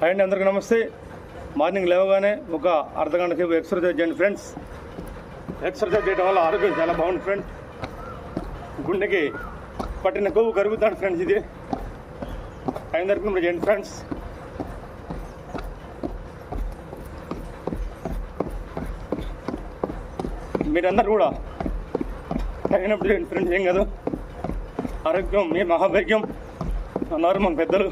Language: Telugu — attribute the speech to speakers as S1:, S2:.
S1: అండ్ అందరికీ నమస్తే. మార్నింగ్ లేవగానే ఒక అర్ధగంట సేపు ఎక్సర్సైజ్ చేయండి ఫ్రెండ్స్. ఎక్సర్సైజ్ చేయడం వల్ల ఆరోగ్యం చాలా బాగుంది ఫ్రెండ్స్. గుండెకి పట్టిన కొవ్వు కరుగుతాడు ఫ్రెండ్స్. ఇది టైం దొరికినప్పుడు చేయండి ఫ్రెండ్స్. మీరందరూ కూడా తగినప్పుడు చేయండి ఫ్రెండ్స్. ఏం కాదు, ఆరోగ్యం మీ మహాభాగ్యం అన్నారు మన పెద్దలు.